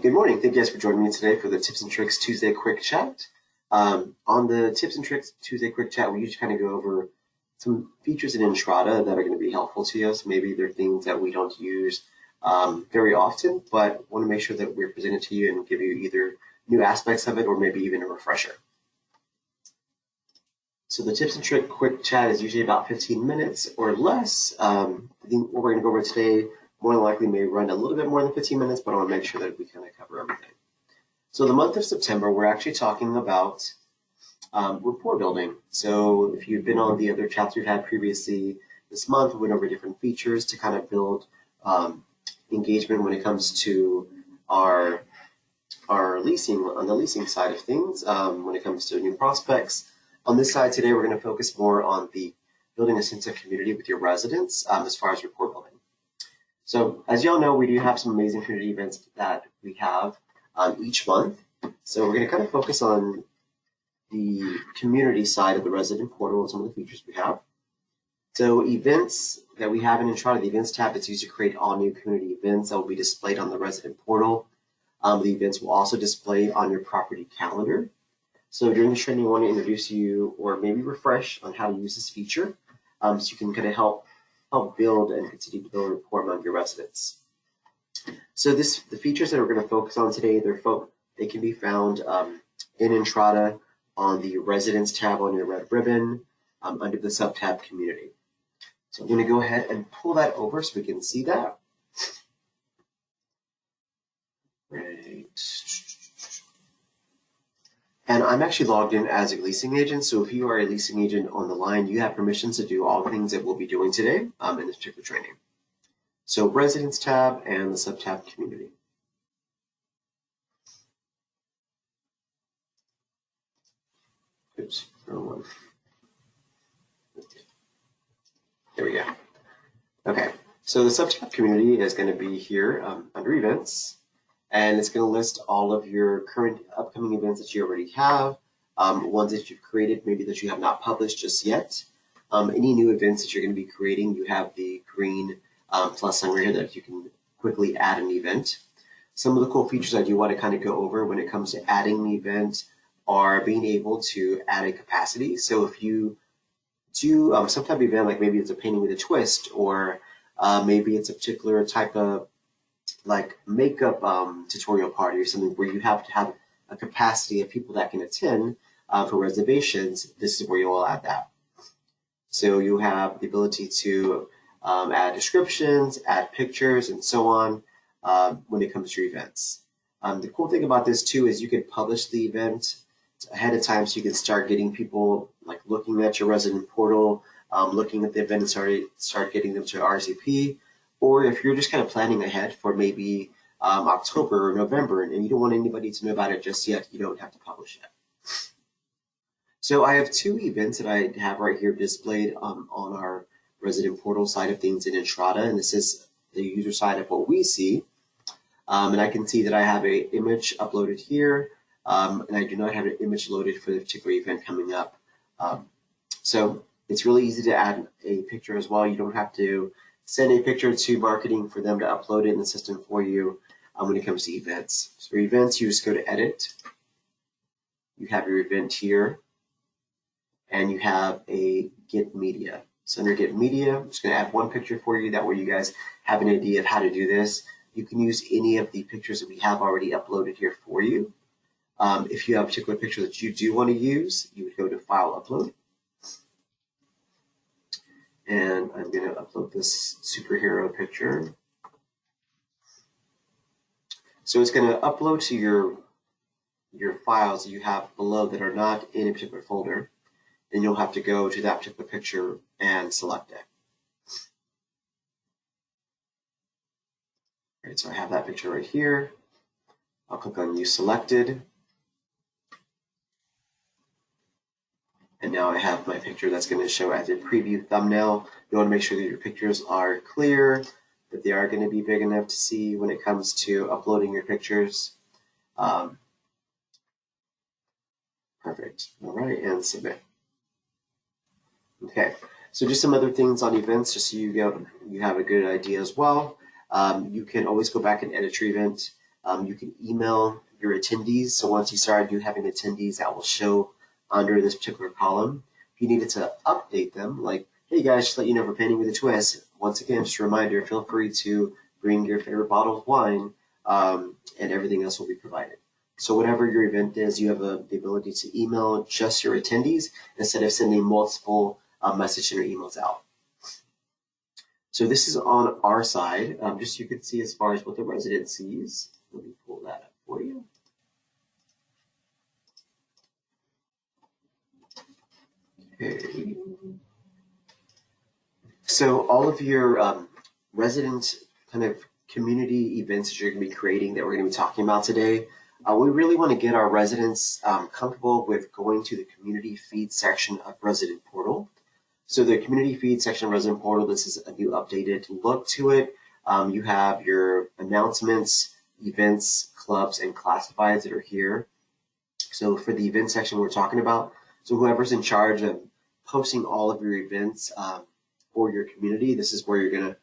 Good morning. Thank you guys for joining me today for the Tips and Tricks Tuesday Quick Chat. On the Tips and Tricks Tuesday Quick Chat, we usually kind of go over some features in Entrada that are going to be helpful to us. Maybe they're things that we don't use very often, but want to make sure that we're presented to you and give you either new aspects of it or maybe even a refresher. So the Tips and Trick Quick Chat is usually about 15 minutes or less. I think what we're going to go over today more than likely may run a little bit more than 15 minutes, but I want to make sure that we kind of cover everything. So the month of September, we're actually talking about rapport building. So if you've been on the other chats we've had previously this month, we went over different features to kind of build engagement when it comes to our leasing, on the leasing side of things, when it comes to new prospects. On this side today, we're going to focus more on the building a sense of community with your residents as far as rapport building. So as y'all know, we do have some amazing community events that we have each month. So we're going to kind of focus on the community side of the resident portal and some of the features we have. So events that we have in Entrada, the events tab that's used to create all new community events that will be displayed on the resident portal. The events will also display on your property calendar. So during this training, I want to introduce you or maybe refresh on how to use this feature so you can kind of help build and continue to build rapport among your residents. So the features that we're going to focus on today, they can be found in Entrada on the Residents tab on your red ribbon under the sub-tab Community. So I'm going to go ahead and pull that over so we can see that. Great. And I'm actually logged in as a leasing agent. So if you are a leasing agent on the line, you have permissions to do all the things that we'll be doing today in this particular training. So Residents tab and the sub-tab Community. Oops, wrong one. There we go. Okay, so the sub-tab Community is going to be here under Events. And it's going to list all of your current upcoming events that you already have, ones that you've created, maybe that you have not published just yet. Any new events that you're going to be creating, you have the green plus sign right here that you can quickly add an event. Some of the cool features I do want to kind of go over when it comes to adding an event are being able to add a capacity. So if you do some type of event, like maybe it's a painting with a twist, or maybe it's a particular type of like makeup tutorial party or something where you have to have a capacity of people that can attend for reservations, this is where you'll add that. So you have the ability to add descriptions, add pictures, and so on when it comes to your events. The cool thing about this too is you can publish the event ahead of time so you can start getting people like looking at your resident portal, looking at the event and start getting them to RSVP. Or if you're just kind of planning ahead for maybe October or November and you don't want anybody to know about it just yet, you don't have to publish it. So I have two events that I have right here displayed on our resident portal side of things in Entrada, and this is the user side of what we see. And I can see that I have an image uploaded here, and I do not have an image loaded for the particular event coming up. So it's really easy to add a picture as well. You don't have to send a picture to marketing for them to upload it in the system for you when it comes to events. So for events, you just go to edit. You have your event here, and you have a get media. So under get media, I'm just going to add one picture for you. That way you guys have an idea of how to do this. You can use any of the pictures that we have already uploaded here for you. If you have a particular picture that you do want to use, you would go to File, Upload. And I'm going to upload this superhero picture. So it's going to upload to your files that you have below that are not in a particular folder. Then you'll have to go to that particular picture and select it. All right, so I have that picture right here. I'll click on Use Selected. And now I have my picture that's going to show as a preview thumbnail. You want to make sure that your pictures are clear, that they are going to be big enough to see when it comes to uploading your pictures. Perfect. All right, and submit. Okay, so just some other things on events, just so you have a good idea as well. You can always go back and edit your event. You can email your attendees. So once you start having attendees, that will show under this particular column. If you needed to update them, like, hey guys, just let you know for Painting with a Twist, once again, just a reminder, feel free to bring your favorite bottle of wine, and everything else will be provided. So whatever your event is, you have the ability to email just your attendees instead of sending multiple messages or emails out. So this is on our side, just so you can see as far as what the resident sees. Let me pull that up for you. Okay. So all of your resident kind of community events that you're going to be creating that we're going to be talking about today, we really want to get our residents comfortable with going to the community feed section of Resident Portal. So the community feed section of Resident Portal, this is a new updated look to it. You have your announcements, events, clubs, and classifieds that are here. So for the event section we're talking about, so whoever's in charge of posting all of your events for your community, this is where you're gonna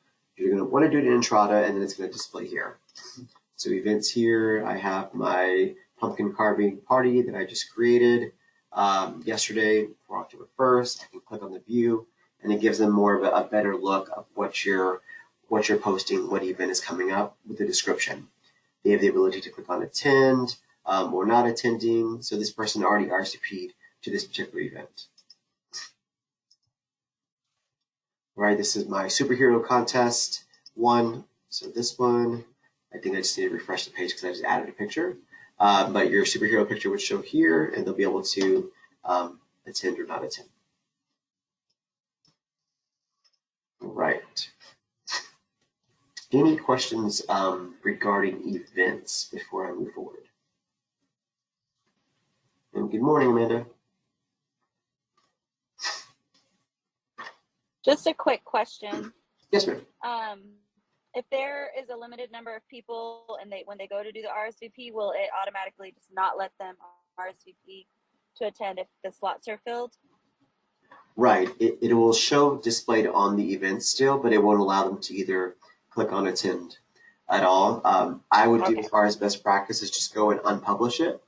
want to do it in Entrada, and then it's going to display here. So events here, I have my pumpkin carving party that I just created yesterday for October 1st. I can click on the view, and it gives them more of a better look of what you're posting, what event is coming up with the description. They have the ability to click on attend or not attending. So this person already RSVP'd to this particular event. All right, this is my superhero contest one. So this one, I think I just need to refresh the page because I just added a picture. But your superhero picture would show here, and they'll be able to attend or not attend. All right. Any questions regarding events before I move forward? And good morning, Amanda. Just a quick question. Yes, ma'am. If there is a limited number of people and when they go to do the RSVP, will it automatically just not let them RSVP to attend if the slots are filled? Right. It will show displayed on the event still, but it won't allow them to either click on attend at all. I would do as far as best practice is just go and unpublish it.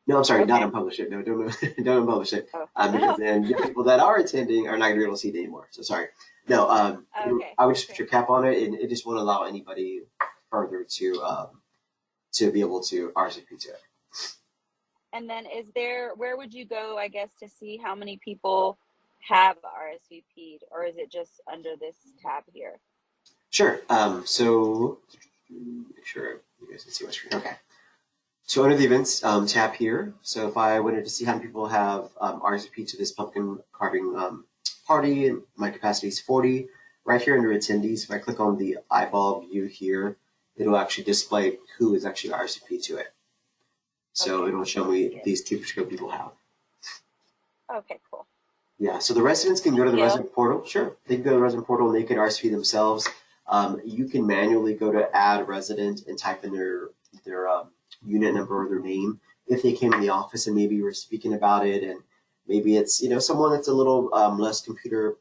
No, I'm sorry, not unpublish it. No, don't unpublish it. Because then the people that are attending are not going to be able to see it anymore. So sorry. No, I would just put your cap on it, and it just won't allow anybody further to be able to RSVP to it. And then where would you go, I guess, to see how many people have RSVP'd, or is it just under this tab here? Sure. So make sure you guys can see my screen. Okay. So under the events tab here, so if I wanted to see how many people have RSVP'd to this pumpkin carving party, and my capacity is 40, right here under attendees, if I click on the eyeball view here, it'll actually display who is actually RSVP'd to it. So it'll show me these two particular people have. Okay, cool. Yeah, so the residents can go to the resident portal. Sure, they can go to the resident portal and they can RSVP themselves. You can manually go to add resident and type in their unit number or their name if they came in the office and maybe you were speaking about it, and maybe it's someone that's a little less computer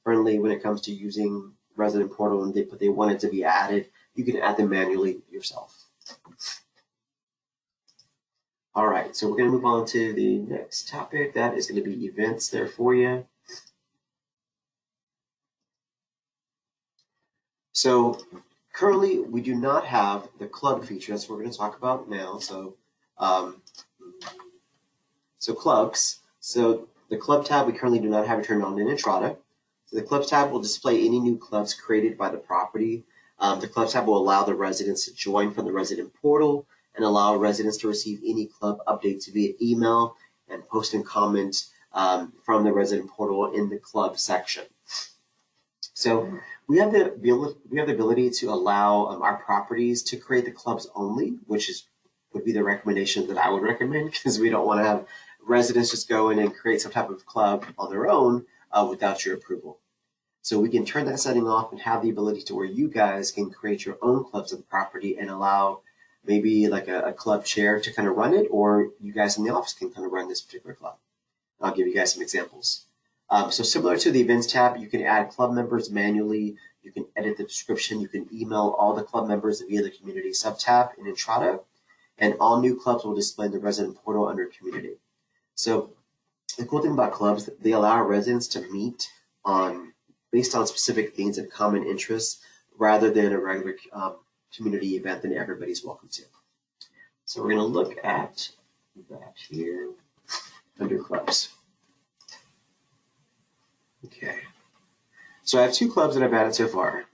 friendly when it comes to using resident portal, and they want it to be added. You can add them manually yourself. All right, so we're going to move on to the next topic. That is going to be events there for you. So currently, we do not have the club feature. That's what we're going to talk about now. So, clubs. So the club tab, we currently do not have it turned on in Entrada. So the clubs tab will display any new clubs created by the property. The clubs tab will allow the residents to join from the resident portal and allow residents to receive any club updates via email and post and comment from the resident portal in the club section. So we have the ability to allow our properties to create the clubs only, which would be the recommendation that I would recommend, because we don't want to have residents just go in and create some type of club on their own without your approval. So we can turn that setting off and have the ability to where you guys can create your own clubs of the property and allow maybe like a club chair to kind of run it, or you guys in the office can kind of run this particular club. I'll give you guys some examples. So similar to the events tab, you can add club members manually. You can edit the description. You can email all the club members via the community sub-tab in Entrada, and all new clubs will display in the resident portal under community. So the cool thing about clubs, they allow residents to meet based on specific things of common interests rather than a regular community event that everybody's welcome to. So we're going to look at that here under clubs. Okay. So I have 2 clubs that I've added so far.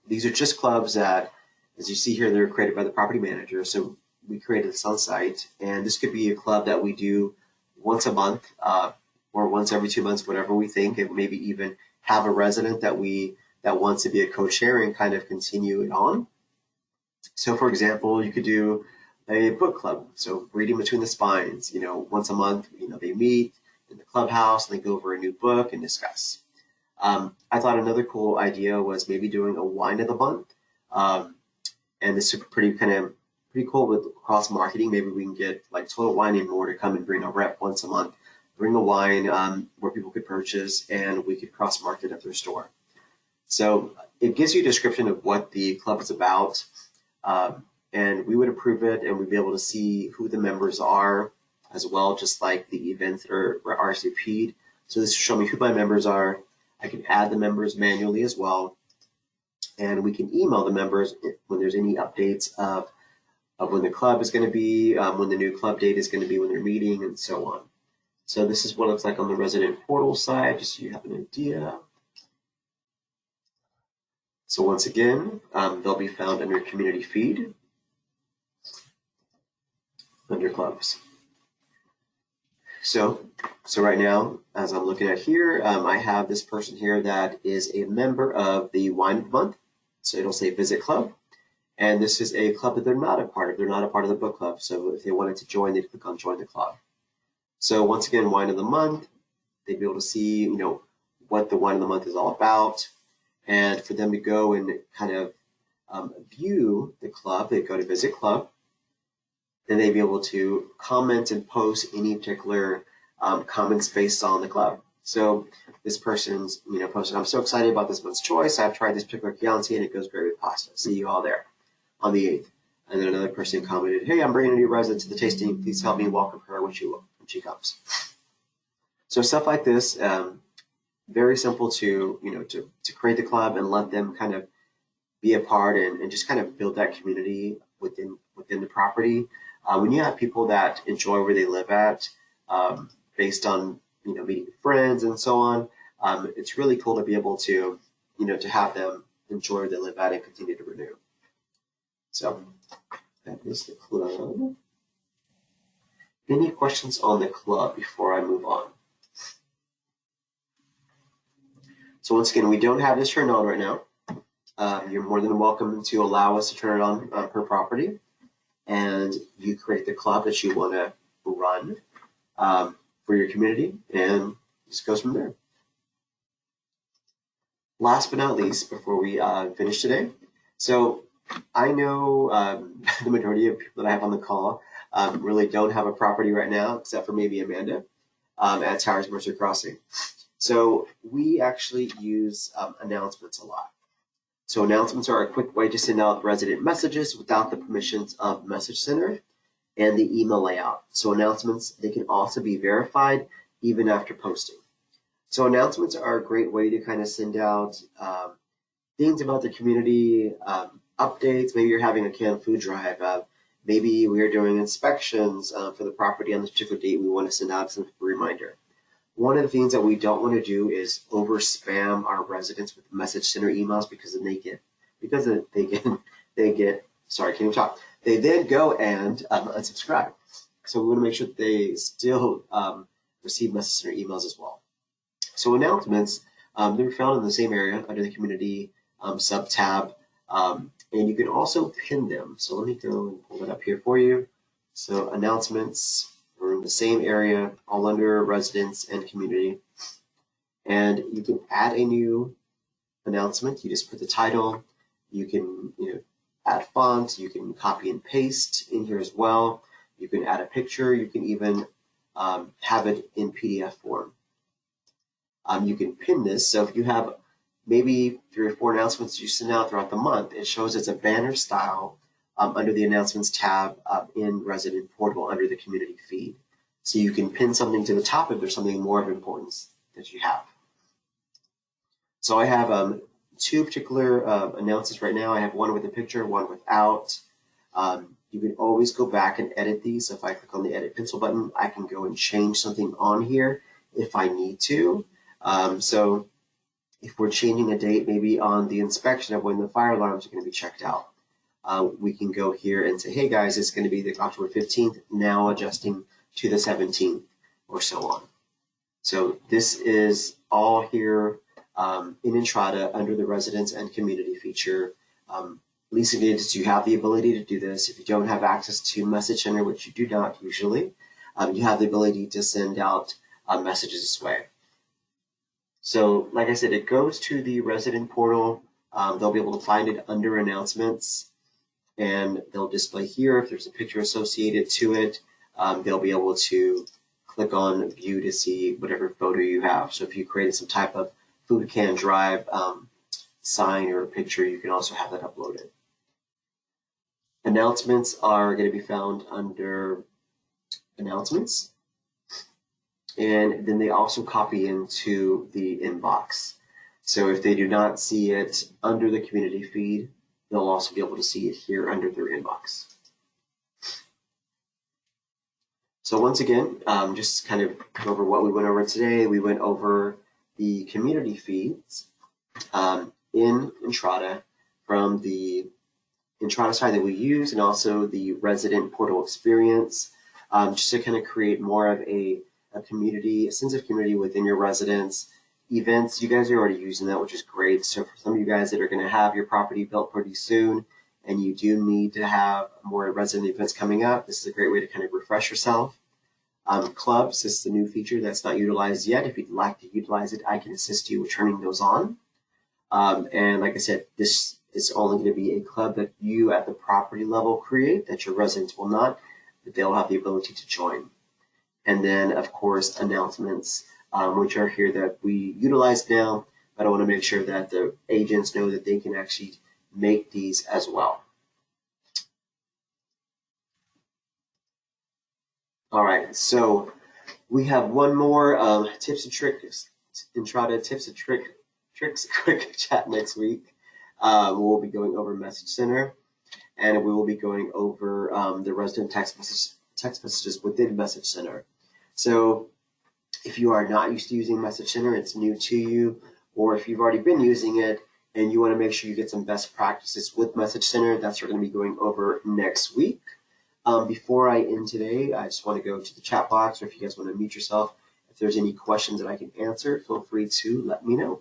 These are just clubs that, as you see here, they're created by the property manager. So we created this on site, and this could be a club that we do once a month or once every 2 months, whatever we think, and maybe even have a resident that wants to be a co-chair and kind of continue it on. So for example, you could do a book club. So reading between the spines, once a month, they meet in the clubhouse and they go over a new book and discuss. I thought another cool idea was maybe doing a wine of the month. And this is pretty cool with cross marketing. Maybe we can get like Total Wine and More to come and bring a rep once a month, bring a wine where people could purchase, and we could cross market at their store. So it gives you a description of what the club is about. And we would approve it, and we'd be able to see who the members are as well, just like the events that are RSVP'd. So this will show me who my members are. I can add the members manually as well. And we can email the members when there's any updates of when the club is going to be, when the new club date is going to be, when they're meeting, and so on. So this is what it looks like on the resident portal side, just so you have an idea. So once again, they'll be found under community feed, under clubs. So right now, as I'm looking at here, I have this person here that is a member of the Wine of the Month. So it'll say Visit Club. And this is a club that they're not a part of. They're not a part of the book club. So if they wanted to join, they'd click on Join the Club. So once again, Wine of the Month, they'd be able to see, what the Wine of the Month is all about. And for them to go and kind of view the club, they go to Visit Club. Then they'd be able to comment and post any particular comments based on the club. So this person's, posted, I'm so excited about this month's choice. I've tried this particular Chianti and it goes great with pasta. See you all there on the 8th. And then another person commented, hey, I'm bringing a new resident to the tasting. Please help me welcome her when she comes. So stuff like this, very simple to, to create the club and let them kind of be a part and just kind of build that community within the property. When you have people that enjoy where they live at, based on, meeting friends and so on, it's really cool to be able to, to have them enjoy where they live at and continue to renew. So that is the club. Any questions on the club before I move on? So once again, we don't have this turned on right now. You're more than welcome to allow us to turn it on per property. And you create the club that you want to run for your community, and just goes from there. Last but not least, before we finish today, so I know the majority of people that I have on the call really don't have a property right now, except for maybe Amanda at Towers Mercer Crossing. So we actually use announcements a lot. So announcements are a quick way to send out resident messages without the permissions of the message center and the email layout. So announcements, they can also be verified even after posting. So announcements are a great way to kind of send out things about the community, updates. Maybe you're having a canned food drive. Maybe we are doing inspections for the property on this particular date. We want to send out some reminder. One of the things that we don't want to do is over spam our residents with message center emails because then they then go and unsubscribe. So we want to make sure that they still receive message center emails as well. So announcements, they're found in the same area under the community sub tab, and you can also pin them. So let me go and pull that up here for you. So announcements. We're in the same area, all under residents and community. And you can add a new announcement. You just put the title. You can add font. You can copy and paste in here as well. You can add a picture. You can even have it in PDF form. You can pin this. So if you have maybe 3 or 4 announcements you send out throughout the month. It shows as a banner style under the announcements tab in Resident Portal under the community feed. So you can pin something to the top if there's something more of importance that you have. So I have 2 particular announcements right now. I have one with a picture, one without. You can always go back and edit these. So if I click on the edit pencil button, I can go and change something on here if I need to. So if we're changing a date, maybe on the inspection of when the fire alarms are going to be checked out, we can go here and say, hey guys, it's going to be the October 15th, now adjusting to the 17th, or so on. So this is all here in Entrada under the residents and community feature. Leasing agents, you have the ability to do this. If you don't have access to Message Center, which you do not usually, you have the ability to send out messages this way. So like I said, it goes to the resident portal. They'll be able to find it under announcements, and they'll display here if there's a picture associated to it. They'll be able to click on view to see whatever photo you have. So if you created some type of food can drive sign or a picture, you can also have that uploaded. Announcements are going to be found under announcements, and then they also copy into the inbox. So if they do not see it under the community feed, they'll also be able to see it here under their inbox. So once again, just kind of go over what we went over today. We went over the community feeds in Entrada from the Entrada side that we use, and also the resident portal experience, just to kind of create more of a community, a sense of community within your residents. Events, you guys are already using that, which is great. So for some of you guys that are going to have your property built pretty soon, and you do need to have more resident events coming up, this is a great way to kind of refresh yourself. Clubs, this is a new feature that's not utilized yet. If you'd like to utilize it, I can assist you with turning those on. And like I said, this is only going to be a club that you at the property level create, that your residents will not, but they'll have the ability to join. And then, of course, announcements, which are here that we utilize now, but I want to make sure that the agents know that they can actually make these as well. All right, so we have one more tips and tricks, Entrada tips and tricks quick chat next week. We'll be going over Message Center, and we will be going over the resident text messages within Message Center. So if you are not used to using Message Center, it's new to you, or if you've already been using it and you want to make sure you get some best practices with Message Center, that's what we're going to be going over next week. Before I end today, I just want to go to the chat box, or if you guys want to mute yourself, if there's any questions that I can answer, feel free to let me know.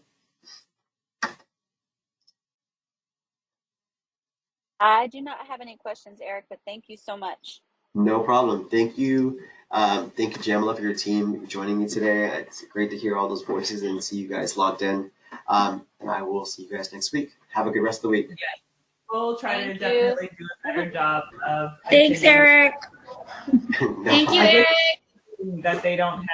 I do not have any questions, Eric, but thank you so much. No problem. Thank you. Thank you, Jamila, for your team joining me today. It's great to hear all those voices and see you guys logged in. And I will see you guys next week. Have a good rest of the week. Yeah. We'll try Thank to you. definitely do a better job of. Thanks, Eric. No Thank you, problem. Eric. That they don't have.